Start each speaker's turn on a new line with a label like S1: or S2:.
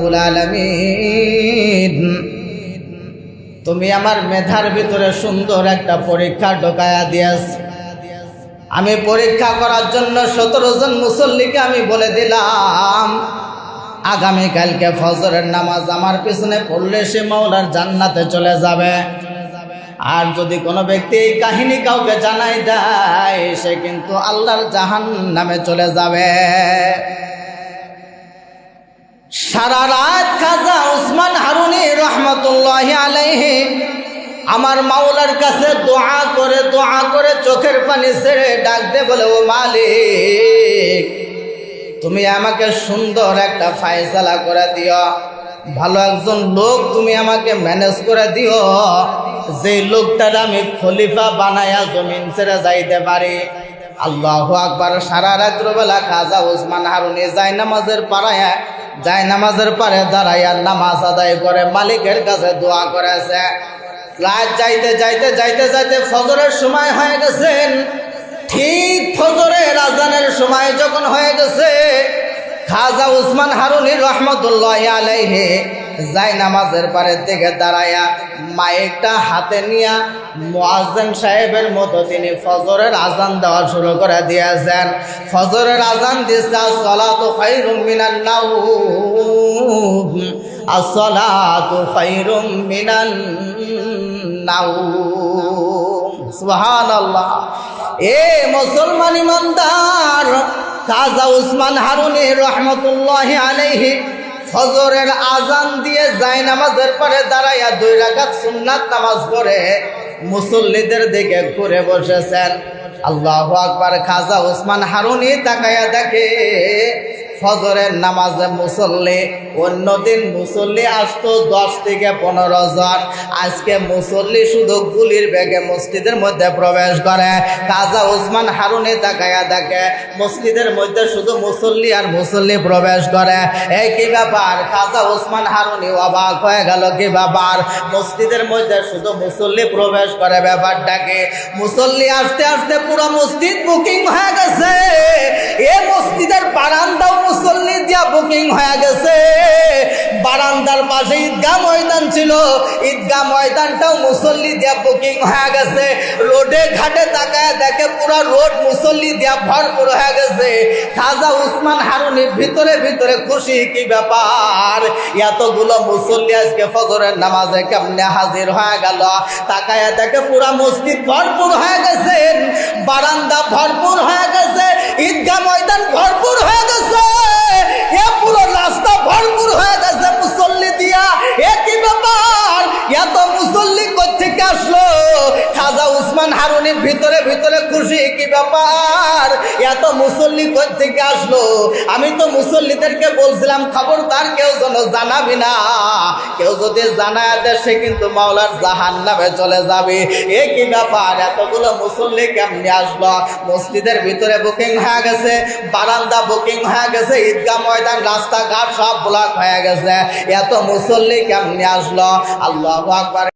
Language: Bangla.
S1: রব্বুল আলামিন, তুমি আমার মেধার ভিতরে সুন্দর একটা পরীক্ষা ঢোকায়া দিয়াছ। আমি পরীক্ষা করার জন্য 17 জন মুসল্লিকে আমি বলে দিলাম, আগামীকালকে ফজরের নামাজ আমার পিছনে পড়লে সে মাওলার জান্নাতে চলে যাবে। আর যদি কোনো ব্যক্তি এই কাহিনী কাউকে জানাই দেয়, সে কিন্তু আল্লাহর জাহান্নামে চলে যাবে। সারা রাত খাজা উসমান হারুনি রহমতুল্লাহি আলাইহি আমার মাওলার কাছে দোয়া করে চোখের পানি ছেড়ে ডাক দে বলে, ও মালিক, তুমি আমাকে সুন্দর একটা ফায়সালা করে দিও, ভালো একজন লোক তুমি আমাকে ম্যানেজ করে দিও, যে লোকটার আমি খলিফা বানায়া জমিন ছেড়ে যাইতে পারি। আল্লাহু আকবার। সারা রাত্র বেলা খাজা উসমান হারুনি নামাজের পারে দাঁড়াইয়া নামাজ আদায় করে মালিকের কাছে দোয়া করেছে। রাত যাইতে ফজরের সময় হয়ে গেছেন। ঠিক ফজরের আজানের সময় যখন হয়ে গেছে, খাজা উসমান হারুনি রহমতুল্লাহি আলাইহি নামাজের পারে থেকে দাঁড়ায়া মাইকটা হাতে নিয়া মুয়াজ্জিন সাহেবের মতো তিনি ফজরের আজান দেওয়া শুরু করে দিয়েছেন। ফজরের আজান দিছে, আসসালাতু খায়রুম মিনান নাওম, আসসালাতু খায়রুম মিনান নাওম। সুবহানাল্লাহ। এ মুসলমান ইমানদার, খাজা উসমান হারুনি রহমতুল্লাহি আলাইহি ফজরের আজান দিয়ে নামাজের পরে দাঁড়াইয়া 2 রাকাত সুন্নাত নামাজ পড়ে মুসল্লিদের দিকে ঘুরে বসেছেন। আল্লাহু আকবার। খাজা উসমান হারুনি তাকায়া দেখে ফজরের নামাজে মুসল্লি, অন্যদিন মুসল্লি আসতো 10 থেকে 15 জন, আজকে মুসল্লি শুধু গুলির বেগে মসজিদের মধ্যে প্রবেশ করে। খাজা উসমান হারুনি তাকায়া দেখে মসজিদের মধ্যে শুধু মুসল্লি আর মুসল্লি প্রবেশ করে। এই কি ব্যাপার? খাজা উসমান হারুনি অবাক হয়ে গেল, কি ব্যাপার, মসজিদের মধ্যে শুধু মুসল্লি প্রবেশ করে, ব্যাপারটাকে? মুসল্লি আসতে আসতে পুরো মসজিদ বুকিং হয়ে গেছে। এ মসজিদের বারান্দাও মুসল্লি দিয়া বুকিং হয়ে গেছে। বারান্দার পাশে ঈদগাহ ময়দান ছিল, ঈদগাহ ময়দানটাও মুসল্লি দিয়া বুকিং হয়ে গেছে। রোডে ঘাটে তাকায় দেখে পুরো রোড মুসল্লি দিয়া ভরপুর হয়ে গেছে। খাজা উসমান হারুনি ভিতরে ভিতরে খুশি, কি ব্যাপার, এতগুলো মুসল্লি আজকে ফজরের নামাজে কেমনে হাজির হয়ে গেল? তাকায় দেখে পুরো মসজিদ ভরপুর হয়ে গেছে, বারান্দা ভরপুর হয়ে গেছে, ঈদগাহ ময়দান ভরপুর হয়ে গেছে, এ পুরো রাস্তা ভরপুর হয়ে গেছে মুসল্লি দিয়া। এ কি ব্যাপার, এত মুসল্লি কোত্থেকে আসলো? খাজা উসমান হারুনি ভিতরে ভিতরে খুশি, কি ব্যাপার, এত মুসল্লি কোত্থেকে আসলো? আমি তো মুসল্লিদেরকে বলছিলাম খবরদার কেউ যেন জানাবি না, কেউ যদি জানায় দেয় সে কিন্তু মাওলার জাহান্নামে চলে যাবে। এ কি ব্যাপার, এতগুলো মুসল্লি কেমনে আসলো? মসজিদের ভিতরে বুকিং হয়ে গেছে, বারান্দা বুকিং হয়ে গেছে, ঈদগাহ ময়দান রাস্তাঘাট সব ব্লক হয়ে গেছে, এত মুসল্লি কেমনে আসলো? আল্লাহু আকবার।